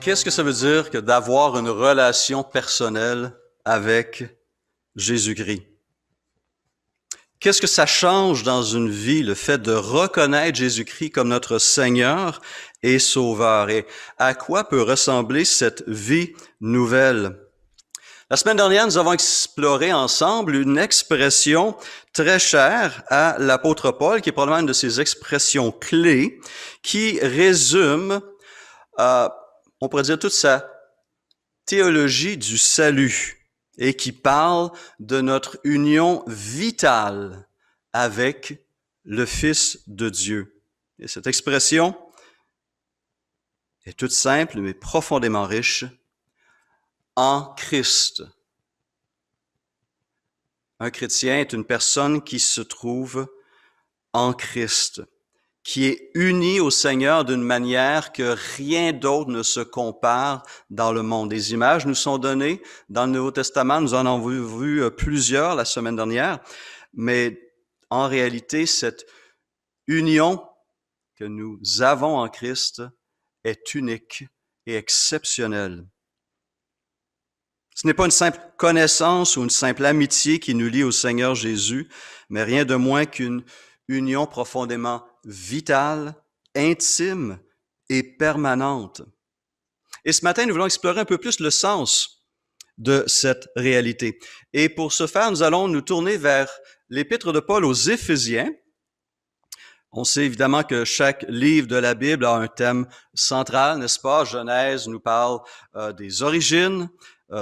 Qu'est-ce que ça veut dire que d'avoir une relation personnelle avec Jésus-Christ? Qu'est-ce que ça change dans une vie, le fait de reconnaître Jésus-Christ comme notre Seigneur et Sauveur? Et à quoi peut ressembler cette vie nouvelle? La semaine dernière, nous avons exploré ensemble une expression très chère à l'apôtre Paul, qui est probablement une de ses expressions clés, qui résume, on pourrait dire, toute sa théologie du salut et qui parle de notre union vitale avec le Fils de Dieu. Et cette expression est toute simple mais profondément riche. En Christ. Un chrétien est une personne qui se trouve en Christ, qui est uni au Seigneur d'une manière que rien d'autre ne se compare dans le monde. Des images nous sont données dans le Nouveau Testament, nous en avons vu plusieurs la semaine dernière, mais en réalité, cette union que nous avons en Christ est unique et exceptionnelle. Ce n'est pas une simple connaissance ou une simple amitié qui nous lie au Seigneur Jésus, mais rien de moins qu'une union profondément vitale, intime et permanente. Et ce matin, nous voulons explorer un peu plus le sens de cette réalité. Et pour ce faire, nous allons nous tourner vers l'épître de Paul aux Éphésiens. On sait évidemment que chaque livre de la Bible a un thème central, n'est-ce pas? Genèse nous parle des origines,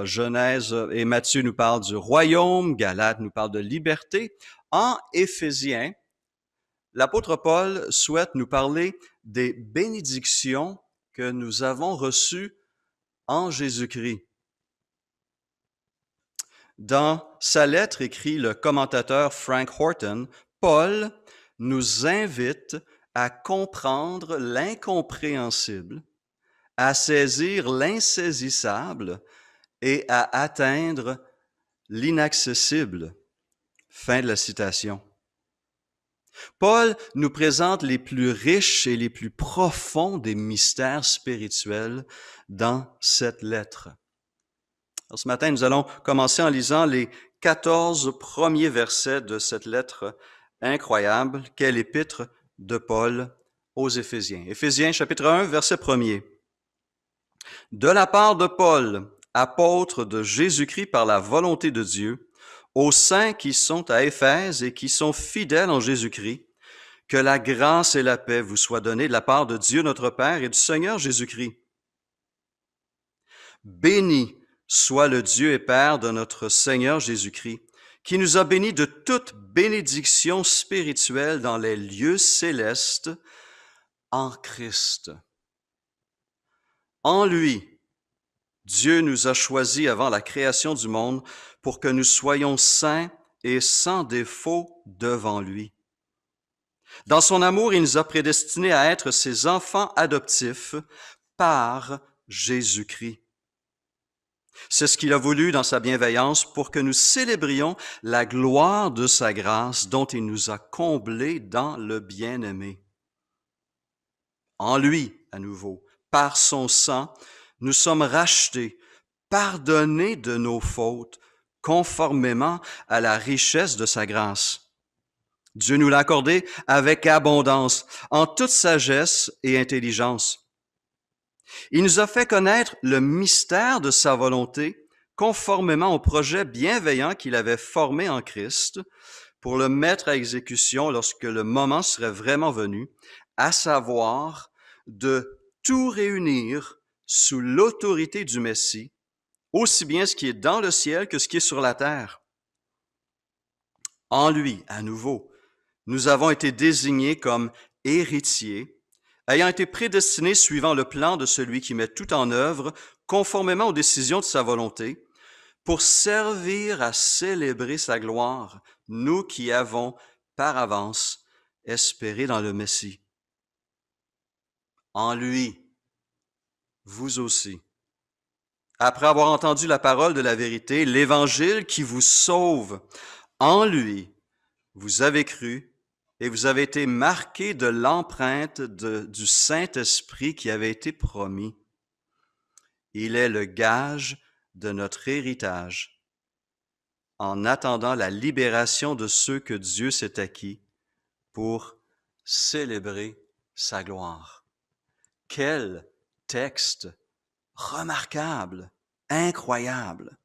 Genèse et Matthieu nous parlent du royaume, Galates nous parle de liberté. En Éphésiens, l'apôtre Paul souhaite nous parler des bénédictions que nous avons reçues en Jésus-Christ. Dans sa lettre, écrit le commentateur Frank Horton, Paul nous invite à comprendre l'incompréhensible, à saisir l'insaisissable et à atteindre l'inaccessible. Fin de la citation. Paul nous présente les plus riches et les plus profonds des mystères spirituels dans cette lettre. Alors, ce matin, nous allons commencer en lisant les 14 premiers versets de cette lettre incroyable qu'est l'épître de Paul aux Éphésiens. Éphésiens chapitre 1, verset 1er. De la part de Paul, apôtre de Jésus-Christ par la volonté de Dieu, aux saints qui sont à Éphèse et qui sont fidèles en Jésus-Christ, que la grâce et la paix vous soient données de la part de Dieu notre Père et du Seigneur Jésus-Christ. Béni soit le Dieu et Père de notre Seigneur Jésus-Christ, qui nous a bénis de toute bénédiction spirituelle dans les lieux célestes en Christ. En lui, Dieu nous a choisis avant la création du monde pour que nous soyons saints et sans défaut devant lui. Dans son amour, il nous a prédestinés à être ses enfants adoptifs par Jésus-Christ. C'est ce qu'il a voulu dans sa bienveillance pour que nous célébrions la gloire de sa grâce dont il nous a comblés dans le bien-aimé. En lui, à nouveau, par son sang, nous sommes rachetés, pardonnés de nos fautes, conformément à la richesse de sa grâce. Dieu nous l'a accordé avec abondance, en toute sagesse et intelligence. Il nous a fait connaître le mystère de sa volonté, conformément au projet bienveillant qu'il avait formé en Christ, pour le mettre à exécution lorsque le moment serait vraiment venu, à savoir de tout réunir sous l'autorité du Messie, aussi bien ce qui est dans le ciel que ce qui est sur la terre. En lui, à nouveau, nous avons été désignés comme héritiers, ayant été prédestinés suivant le plan de celui qui met tout en œuvre, conformément aux décisions de sa volonté, pour servir à célébrer sa gloire, nous qui avons, par avance, espéré dans le Messie. En lui, vous aussi, après avoir entendu la parole de la vérité, l'Évangile qui vous sauve, en lui, vous avez cru et vous avez été marqués de l'empreinte du Saint-Esprit qui avait été promis. Il est le gage de notre héritage, en attendant la libération de ceux que Dieu s'est acquis pour célébrer sa gloire. Quel texte remarquable, incroyable.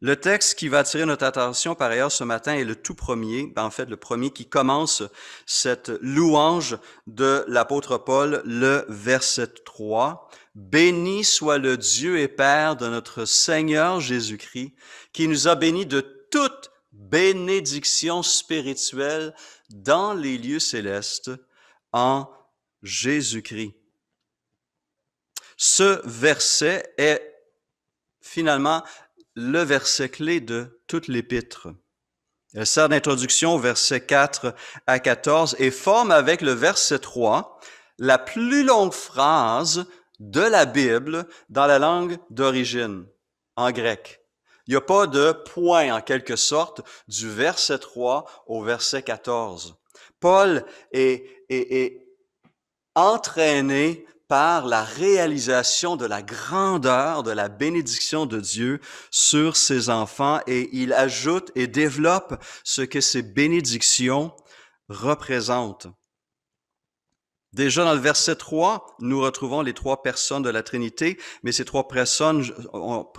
Le texte qui va attirer notre attention par ailleurs ce matin est le tout premier, en fait le premier qui commence cette louange de l'apôtre Paul, le verset 3. « Béni soit le Dieu et Père de notre Seigneur Jésus-Christ, qui nous a bénis de toute bénédiction spirituelle dans les lieux célestes en Jésus-Christ. » Ce verset est finalement le verset clé de toute l'Épître. Elle sert d'introduction au verset 4 à 14 et forme avec le verset 3 la plus longue phrase de la Bible dans la langue d'origine, en grec. Il n'y a pas de point, en quelque sorte, du verset 3 au verset 14. Paul est entraîné par la réalisation de la grandeur, de la bénédiction de Dieu sur ses enfants, et il ajoute et développe ce que ces bénédictions représentent. Déjà dans le verset 3, nous retrouvons les trois personnes de la Trinité, mais ces trois personnes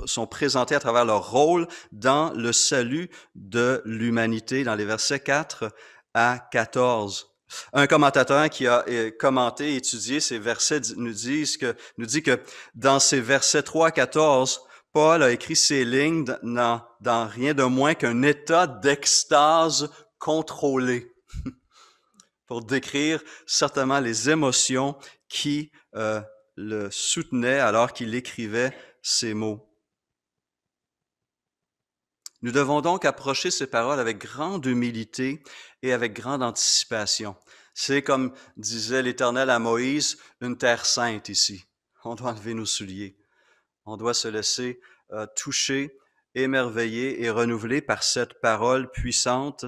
sont présentées à travers leur rôle dans le salut de l'humanité, dans les versets 4 à 14. Un commentateur qui a commenté, étudié ces versets nous dit que dans ces versets 3 à 14, Paul a écrit ces lignes dans rien de moins qu'un état d'extase contrôlé pour décrire certainement les émotions qui le soutenaient alors qu'il écrivait ces mots. Nous devons donc approcher ces paroles avec grande humilité et avec grande anticipation. C'est comme disait l'Éternel à Moïse, une terre sainte ici. On doit enlever nos souliers. On doit se laisser toucher, émerveiller et renouveler par cette parole puissante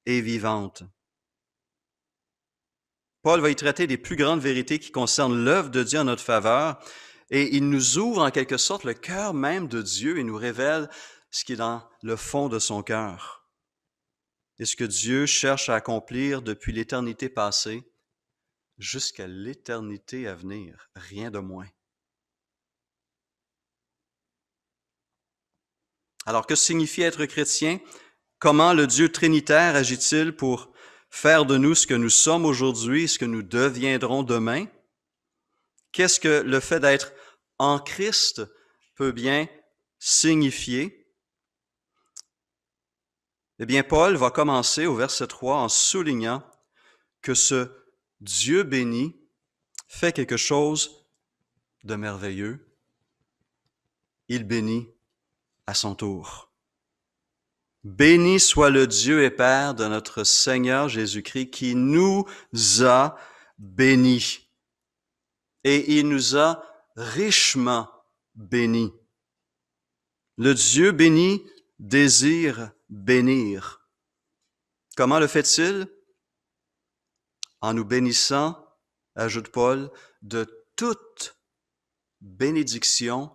et vivante. Paul va y traiter des plus grandes vérités qui concernent l'œuvre de Dieu en notre faveur et il nous ouvre en quelque sorte le cœur même de Dieu et nous révèle ce qui est dans le fond de son cœur et ce que Dieu cherche à accomplir depuis l'éternité passée jusqu'à l'éternité à venir, rien de moins. Alors, que signifie être chrétien? Comment le Dieu trinitaire agit-il pour faire de nous ce que nous sommes aujourd'hui, ce que nous deviendrons demain? Qu'est-ce que le fait d'être en Christ peut bien signifier? Eh bien, Paul va commencer au verset 3 en soulignant que ce Dieu béni fait quelque chose de merveilleux. Il bénit à son tour. Béni soit le Dieu et Père de notre Seigneur Jésus-Christ qui nous a bénis. Et il nous a richement bénis. Le Dieu béni désire bénir. Comment le fait-il? En nous bénissant, ajoute Paul, de toute bénédiction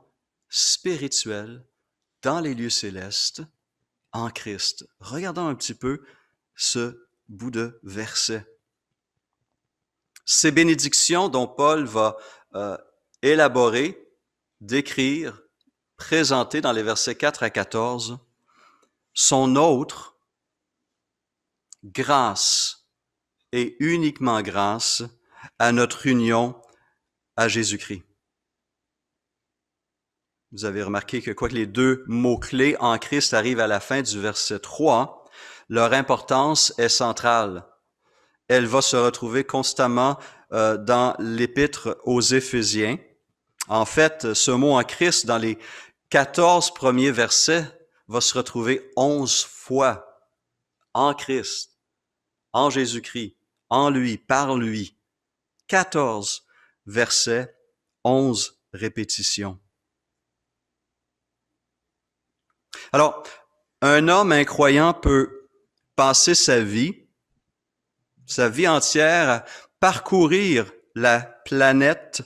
spirituelle dans les lieux célestes en Christ. Regardons un petit peu ce bout de verset. Ces bénédictions dont Paul va élaborer, décrire, présenter dans les versets 4 à 14 sont nôtres grâce et uniquement grâce à notre union à Jésus-Christ. Vous avez remarqué que quoique les deux mots-clés en Christ arrivent à la fin du verset 3, leur importance est centrale. Elle va se retrouver constamment dans l'épître aux Éphésiens. En fait, ce mot en Christ, dans les 14 premiers versets, va se retrouver 11 fois en Christ, en Jésus-Christ, en lui, par lui. 14 versets, 11 répétitions. Alors, un homme incroyant peut passer sa vie entière à parcourir la planète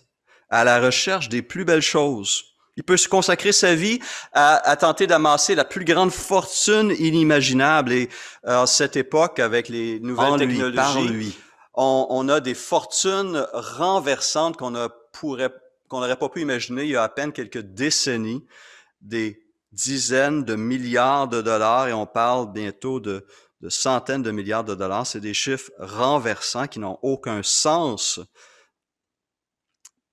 à la recherche des plus belles choses. Il peut se consacrer sa vie à tenter d'amasser la plus grande fortune inimaginable. Et à cette époque, avec les nouvelles technologies, on a des fortunes renversantes qu'on n'aurait pas pu imaginer il y a à peine quelques décennies, des dizaines de milliards de dollars, et on parle bientôt de centaines de milliards de dollars. C'est des chiffres renversants qui n'ont aucun sens.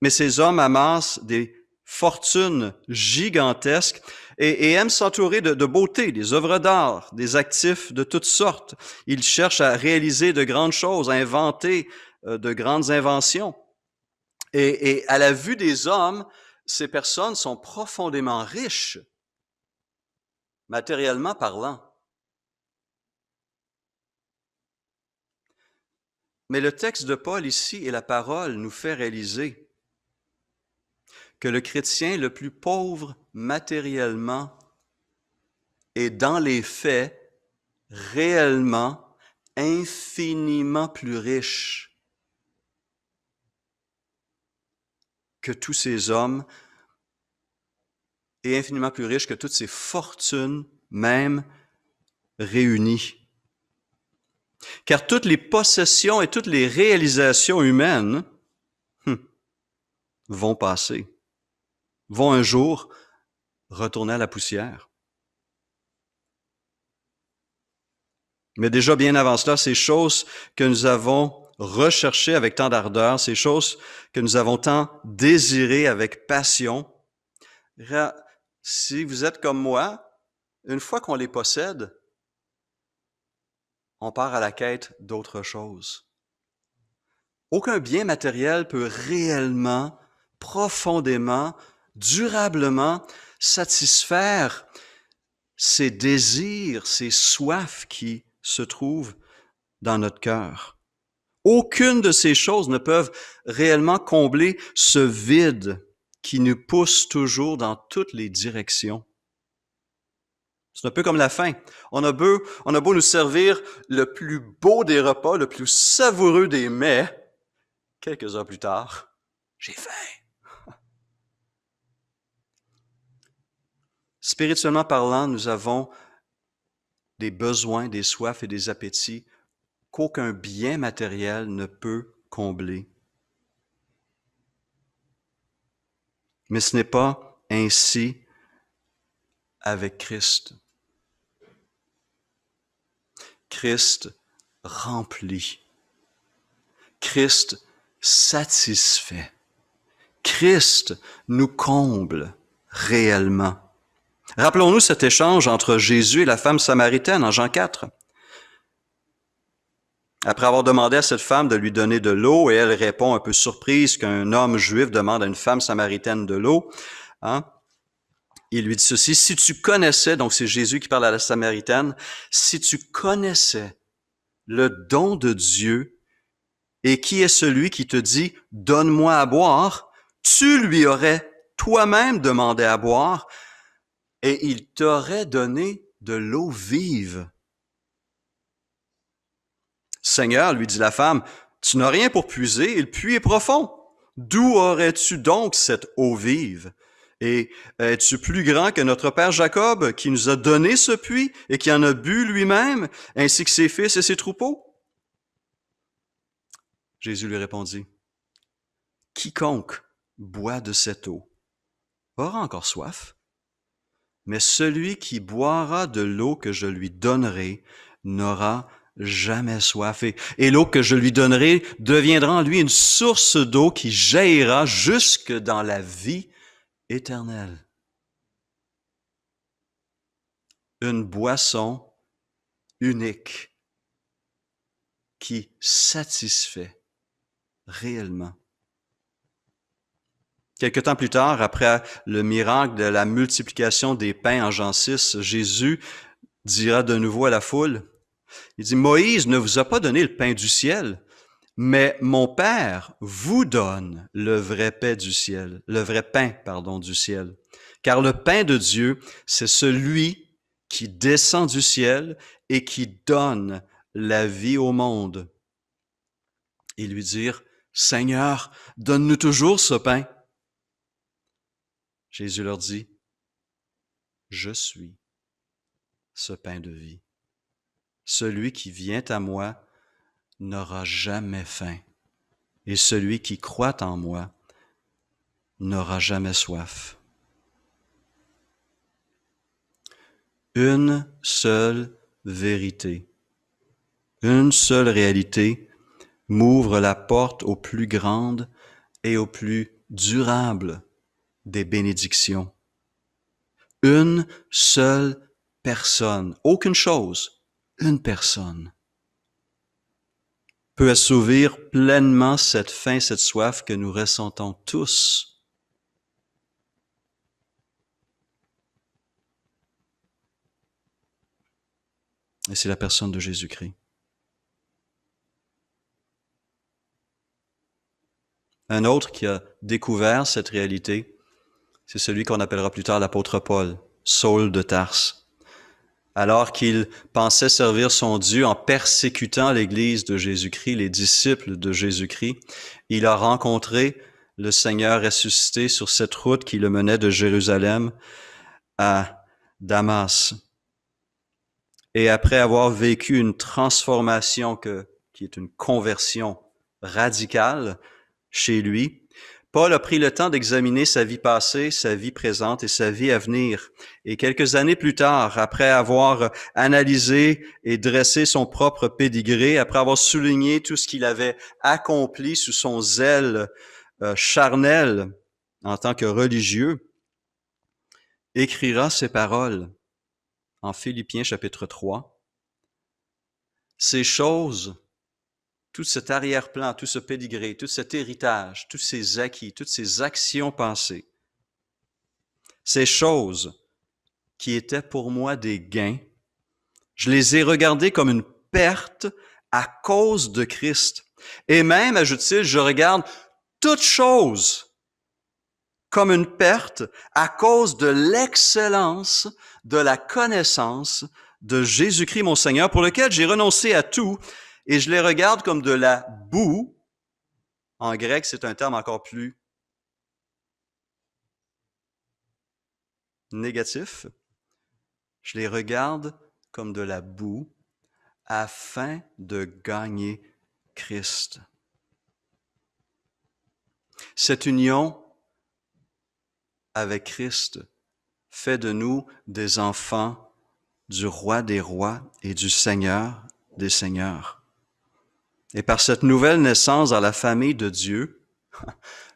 Mais ces hommes amassent des fortunes gigantesques et aiment s'entourer de beauté, des œuvres d'art, des actifs de toutes sortes. Ils cherchent à réaliser de grandes choses, à inventer de grandes inventions. Et à la vue des hommes, ces personnes sont profondément riches, matériellement parlant. Mais le texte de Paul ici et la parole nous fait réaliser que le chrétien le plus pauvre matériellement est dans les faits réellement infiniment plus riche que tous ces hommes et infiniment plus riche que toutes ces fortunes même réunies. Car toutes les possessions et toutes les réalisations humaines vont passer, vont un jour retourner à la poussière. Mais déjà bien avant cela, ces choses que nous avons recherchées avec tant d'ardeur, ces choses que nous avons tant désirées avec passion, si vous êtes comme moi, une fois qu'on les possède, on part à la quête d'autre chose. Aucun bien matériel peut réellement, profondément, durablement satisfaire ces désirs, ces soifs qui se trouvent dans notre cœur. Aucune de ces choses ne peuvent réellement combler ce vide qui nous pousse toujours dans toutes les directions. C'est un peu comme la faim. On a beau nous servir le plus beau des repas, le plus savoureux des mets, quelques heures plus tard, j'ai faim. Spirituellement parlant, nous avons des besoins, des soifs et des appétits qu'aucun bien matériel ne peut combler. Mais ce n'est pas ainsi avec Christ. Christ remplit. Christ satisfait. Christ nous comble réellement. Rappelons-nous cet échange entre Jésus et la femme samaritaine en Jean 4. Après avoir demandé à cette femme de lui donner de l'eau, et elle répond un peu surprise qu'un homme juif demande à une femme samaritaine de l'eau, il lui dit ceci: si tu connaissais, donc c'est Jésus qui parle à la Samaritaine, si tu connaissais le don de Dieu et qui est celui qui te dit « donne-moi à boire », tu lui aurais toi-même demandé à boire et il t'aurait donné de l'eau vive. Seigneur, lui dit la femme, tu n'as rien pour puiser et le puits est profond. D'où aurais-tu donc cette eau vive? Et es-tu plus grand que notre père Jacob qui nous a donné ce puits et qui en a bu lui-même, ainsi que ses fils et ses troupeaux? Jésus lui répondit, quiconque boit de cette eau aura encore soif, mais celui qui boira de l'eau que je lui donnerai n'aura jamais soif. Et l'eau que je lui donnerai deviendra en lui une source d'eau qui jaillira jusque dans la vie éternelle. Une boisson unique qui satisfait réellement. Quelque temps plus tard, après le miracle de la multiplication des pains en Jean 6, Jésus dira de nouveau à la foule, il dit, Moïse ne vous a pas donné le pain du ciel, mais mon Père vous donne le vrai pain du ciel, du ciel. Car le pain de Dieu, c'est celui qui descend du ciel et qui donne la vie au monde. Et lui dire, Seigneur, donne-nous toujours ce pain. Jésus leur dit, « Je suis ce pain de vie. Celui qui vient à moi n'aura jamais faim, et celui qui croit en moi n'aura jamais soif. » Une seule vérité, une seule réalité m'ouvre la porte aux plus grandes et aux plus durables des bénédictions. Une seule personne, aucune chose, une personne peut assouvir pleinement cette faim, cette soif que nous ressentons tous. Et c'est la personne de Jésus-Christ. Un autre qui a découvert cette réalité, c'est celui qu'on appellera plus tard l'apôtre Paul, Saul de Tarse. Alors qu'il pensait servir son Dieu en persécutant l'Église de Jésus-Christ, les disciples de Jésus-Christ, il a rencontré le Seigneur ressuscité sur cette route qui le menait de Jérusalem à Damas. Et après avoir vécu une transformation qui est une conversion radicale chez lui, Paul a pris le temps d'examiner sa vie passée, sa vie présente et sa vie à venir. Et quelques années plus tard, après avoir analysé et dressé son propre pédigré, après avoir souligné tout ce qu'il avait accompli sous son zèle charnel en tant que religieux, écrira ces paroles en Philippiens chapitre 3. Ces choses, tout cet arrière-plan, tout ce pédigré, tout cet héritage, tous ces acquis, toutes ces actions passées, ces choses qui étaient pour moi des gains, je les ai regardées comme une perte à cause de Christ. Et même, ajoute-t-il, je regarde toutes choses comme une perte à cause de l'excellence de la connaissance de Jésus-Christ mon Seigneur, pour lequel j'ai renoncé à tout, et je les regarde comme de la boue. En grec, c'est un terme encore plus négatif. Je les regarde comme de la boue afin de gagner Christ. Cette union avec Christ fait de nous des enfants du Roi des rois et du Seigneur des seigneurs. Et par cette nouvelle naissance dans la famille de Dieu,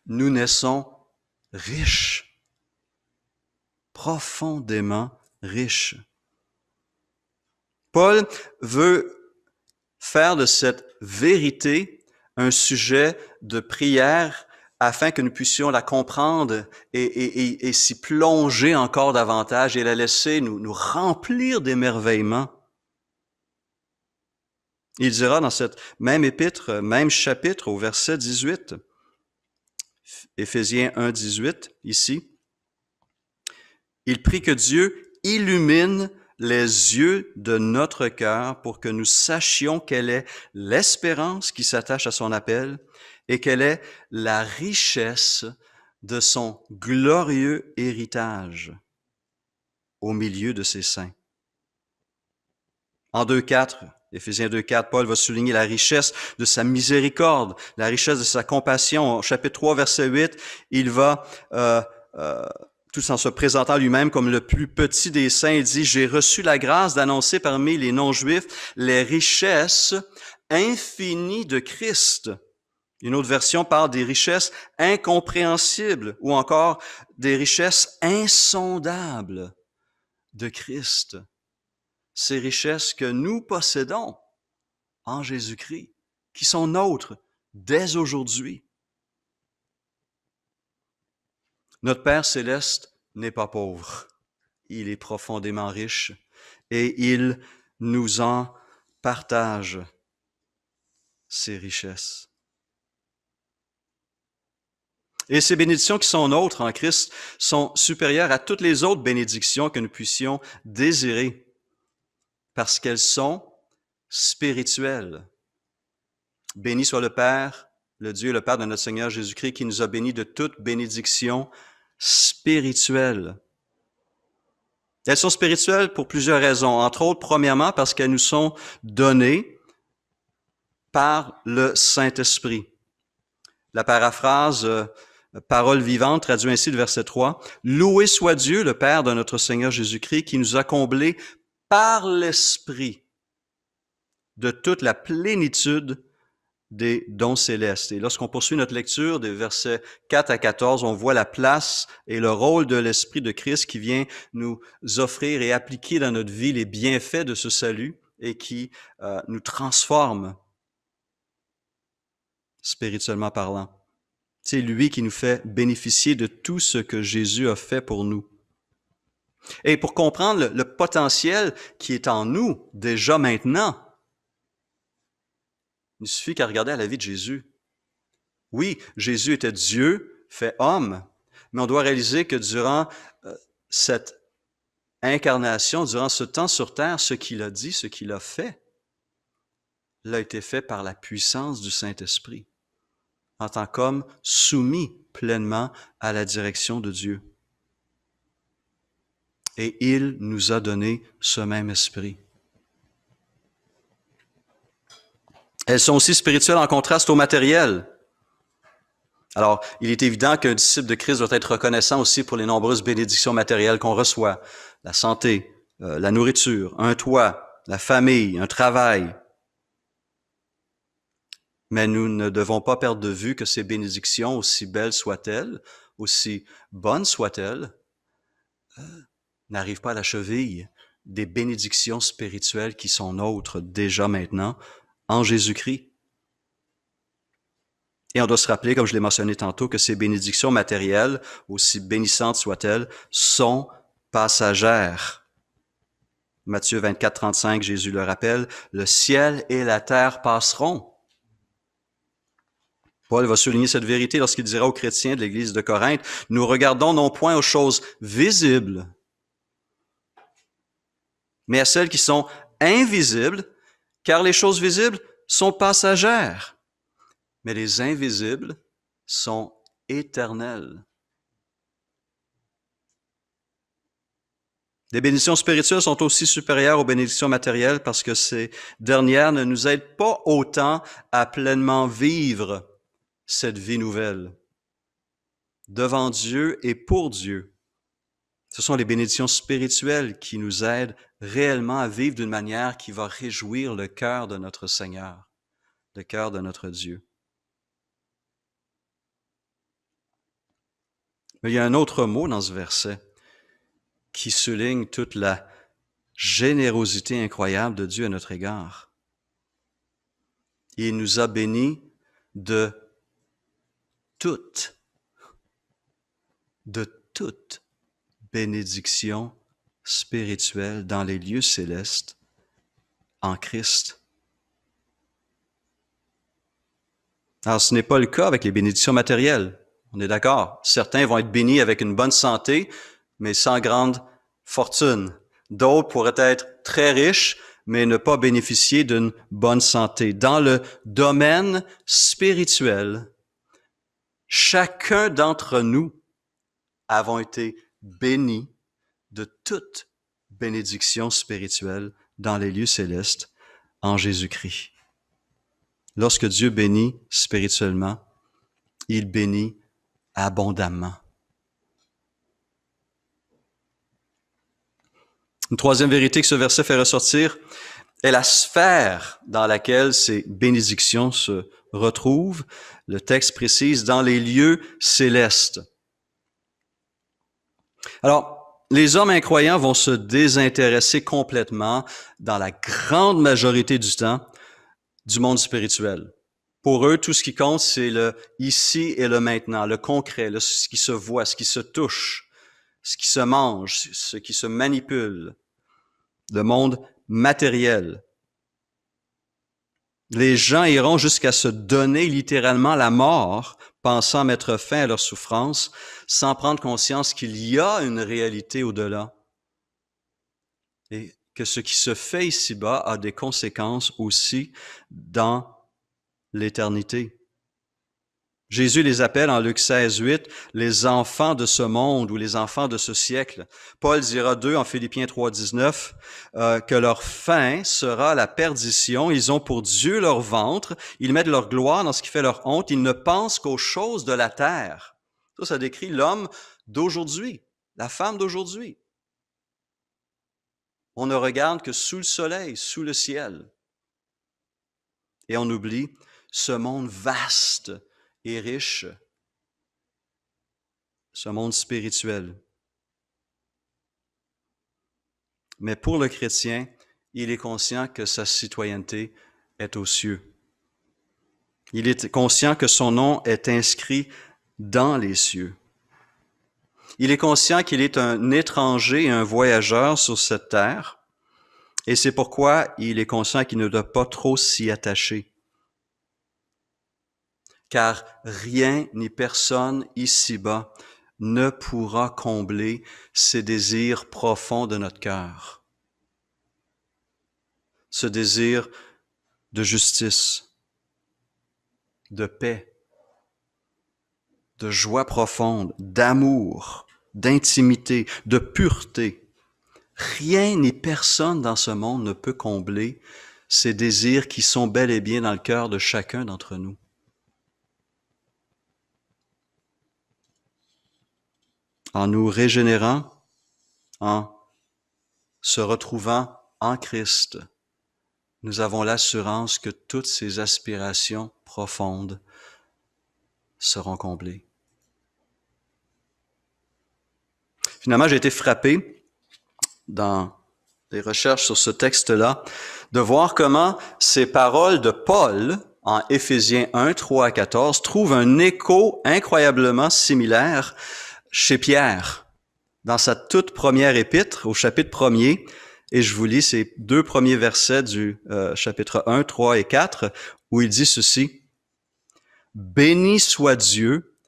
nous naissons riches, profondément riches. Paul veut faire de cette vérité un sujet de prière afin que nous puissions la comprendre et s'y plonger encore davantage et la laisser nous remplir d'émerveillement. Il dira dans cette même épître, même chapitre, au verset 18, Éphésiens 1, 18, ici, il prie que Dieu illumine les yeux de notre cœur pour que nous sachions quelle est l'espérance qui s'attache à son appel et quelle est la richesse de son glorieux héritage au milieu de ses saints. En 2.4, Éphésiens 2.4, Paul va souligner la richesse de sa miséricorde, la richesse de sa compassion. Au chapitre 3, verset 8, il va, tout en se présentant lui-même comme le plus petit des saints, il dit « J'ai reçu la grâce d'annoncer parmi les non-juifs les richesses infinies de Christ. » Une autre version parle des richesses incompréhensibles ou encore des richesses insondables de Christ. Ces richesses que nous possédons en Jésus-Christ, qui sont nôtres dès aujourd'hui. Notre Père céleste n'est pas pauvre. Il est profondément riche et il nous en partage ces richesses. Et ces bénédictions qui sont nôtres en Christ sont supérieures à toutes les autres bénédictions que nous puissions désirer parce qu'elles sont spirituelles. Béni soit le Père, le Dieu et le Père de notre Seigneur Jésus-Christ qui nous a bénis de toute bénédiction spirituelles. Elles sont spirituelles pour plusieurs raisons. Entre autres, premièrement, parce qu'elles nous sont données par le Saint-Esprit. La paraphrase Parole vivante traduit ainsi le verset 3. « Loué soit Dieu, le Père de notre Seigneur Jésus-Christ, qui nous a comblés par l'Esprit de toute la plénitude des dons célestes. » Et lorsqu'on poursuit notre lecture des versets 4 à 14, on voit la place et le rôle de l'Esprit de Christ qui vient nous offrir et appliquer dans notre vie les bienfaits de ce salut et qui nous transforme spirituellement parlant. C'est lui qui nous fait bénéficier de tout ce que Jésus a fait pour nous. Et pour comprendre le potentiel qui est en nous déjà maintenant, il ne suffit qu'à regarder à la vie de Jésus. Oui, Jésus était Dieu, fait homme, mais on doit réaliser que durant cette incarnation, durant ce temps sur terre, ce qu'il a dit, ce qu'il a fait, l'a été fait par la puissance du Saint-Esprit, en tant qu'homme soumis pleinement à la direction de Dieu. Et il nous a donné ce même esprit. Elles sont aussi spirituelles en contraste au matériel. Alors, il est évident qu'un disciple de Christ doit être reconnaissant aussi pour les nombreuses bénédictions matérielles qu'on reçoit. La santé, la nourriture, un toit, la famille, un travail. Mais nous ne devons pas perdre de vue que ces bénédictions, aussi belles soient-elles, aussi bonnes soient-elles, n'arrivent pas à la cheville des bénédictions spirituelles qui sont nôtres déjà maintenant en Jésus-Christ. Et on doit se rappeler, comme je l'ai mentionné tantôt, que ces bénédictions matérielles, aussi bénissantes soient-elles, sont passagères. Matthieu 24, 35, Jésus le rappelle, « Le ciel et la terre passeront. » Paul va souligner cette vérité lorsqu'il dira aux chrétiens de l'Église de Corinthe, « Nous regardons non point aux choses visibles, mais à celles qui sont invisibles, car les choses visibles sont passagères, mais les invisibles sont éternelles. » Les bénédictions spirituelles sont aussi supérieures aux bénédictions matérielles parce que ces dernières ne nous aident pas autant à pleinement vivre cette vie nouvelle devant Dieu et pour Dieu. Ce sont les bénédictions spirituelles qui nous aident réellement à vivre d'une manière qui va réjouir le cœur de notre Seigneur, le cœur de notre Dieu. Mais il y a un autre mot dans ce verset qui souligne toute la générosité incroyable de Dieu à notre égard. Il nous a bénis de toute bénédiction spirituelle dans les lieux célestes en Christ. Alors, ce n'est pas le cas avec les bénédictions matérielles. On est d'accord. Certains vont être bénis avec une bonne santé, mais sans grande fortune. D'autres pourraient être très riches, mais ne pas bénéficier d'une bonne santé. Dans le domaine spirituel, chacun d'entre nous avons été bénis de toute bénédiction spirituelle dans les lieux célestes en Jésus-Christ. Lorsque Dieu bénit spirituellement, il bénit abondamment. Une troisième vérité que ce verset fait ressortir est la sphère dans laquelle ces bénédictions se retrouvent. Le texte précise dans les lieux célestes. Alors, les hommes incroyants vont se désintéresser complètement, dans la grande majorité du temps, du monde spirituel. Pour eux, tout ce qui compte, c'est le ici et le maintenant, le concret, ce qui se voit, ce qui se touche, ce qui se mange, ce qui se manipule, le monde matériel. Les gens iront jusqu'à se donner littéralement la mort, pensant mettre fin à leur souffrance, sans prendre conscience qu'il y a une réalité au-delà. Et que ce qui se fait ici-bas a des conséquences aussi dans l'éternité. Jésus les appelle en Luc 16:8 les enfants de ce monde ou les enfants de ce siècle. Paul dira d'eux en Philippiens 3:19 que leur fin sera la perdition. Ils ont pour Dieu leur ventre. Ils mettent leur gloire dans ce qui fait leur honte. Ils ne pensent qu'aux choses de la terre. Ça décrit l'homme d'aujourd'hui, la femme d'aujourd'hui. On ne regarde que sous le soleil, sous le ciel. Et on oublie ce monde vaste et riche, ce monde spirituel. Mais pour le chrétien, il est conscient que sa citoyenneté est aux cieux. Il est conscient que son nom est inscrit dans les cieux. Il est conscient qu'il est un étranger et un voyageur sur cette terre, et c'est pourquoi il est conscient qu'il ne doit pas trop s'y attacher. Car rien ni personne ici-bas ne pourra combler ces désirs profonds de notre cœur. Ce désir de justice, de paix, de joie profonde, d'amour, d'intimité, de pureté. Rien ni personne dans ce monde ne peut combler ces désirs qui sont bel et bien dans le cœur de chacun d'entre nous. En nous régénérant, en se retrouvant en Christ, nous avons l'assurance que toutes ces aspirations profondes seront comblées. Finalement, j'ai été frappé dans les recherches sur ce texte-là de voir comment ces paroles de Paul en Éphésiens 1, 3 à 14 trouvent un écho incroyablement similaire chez Pierre dans sa toute première épître au chapitre 1er. Et je vous lis ces 2 premiers versets du chapitre 1, 3 et 4 où il dit ceci. « Béni soit Dieu,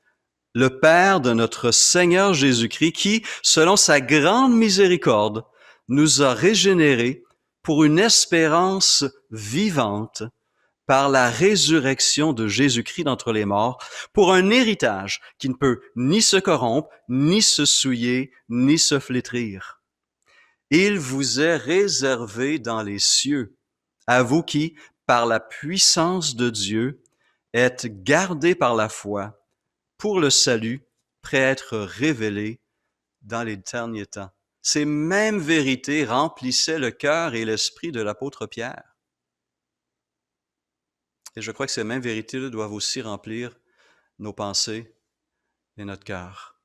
le Père de notre Seigneur Jésus-Christ, qui, selon sa grande miséricorde, nous a régénérés pour une espérance vivante par la résurrection de Jésus-Christ d'entre les morts, pour un héritage qui ne peut ni se corrompre, ni se souiller, ni se flétrir. Il vous est réservé dans les cieux, à vous qui, par la puissance de Dieu, êtes gardés par la foi pour le salut, prêt à être révélé dans les derniers temps. » Ces mêmes vérités remplissaient le cœur et l'esprit de l'apôtre Pierre. Et je crois que ces mêmes vérités-là doivent aussi remplir nos pensées et notre cœur.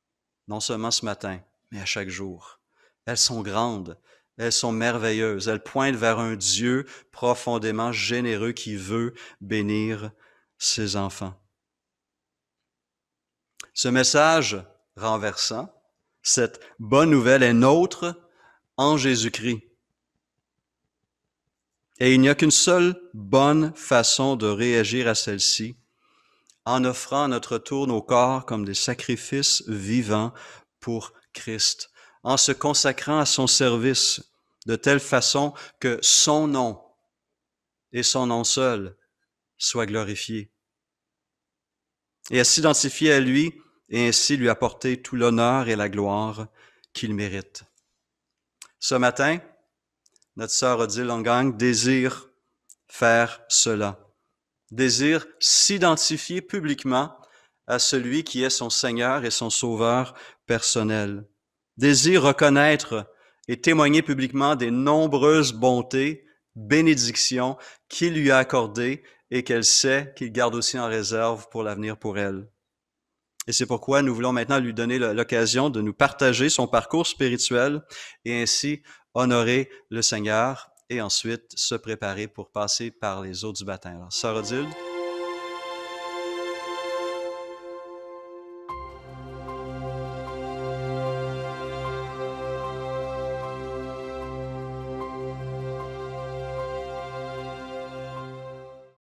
Non seulement ce matin, mais à chaque jour. Elles sont grandes, elles sont merveilleuses, elles pointent vers un Dieu profondément généreux qui veut bénir ses enfants. Ce message renversant, cette bonne nouvelle est nôtre en Jésus-Christ. Et il n'y a qu'une seule bonne façon de réagir à celle-ci, en offrant à notre tour nos corps comme des sacrifices vivants pour Christ, en se consacrant à son service de telle façon que son nom et son nom seul soient glorifiés. Et à s'identifier à lui et ainsi lui apporter tout l'honneur et la gloire qu'il mérite. Ce matin, notre sœur Odile Longang désire faire cela, désire s'identifier publiquement à celui qui est son Seigneur et son Sauveur personnel, désire reconnaître et témoigner publiquement des nombreuses bontés, bénédictions qu'il lui a accordées et qu'elle sait qu'il garde aussi en réserve pour l'avenir pour elle. Et c'est pourquoi nous voulons maintenant lui donner l'occasion de nous partager son parcours spirituel et ainsi honorer le Seigneur et ensuite se préparer pour passer par les eaux du baptême. Alors, Sœur Odile.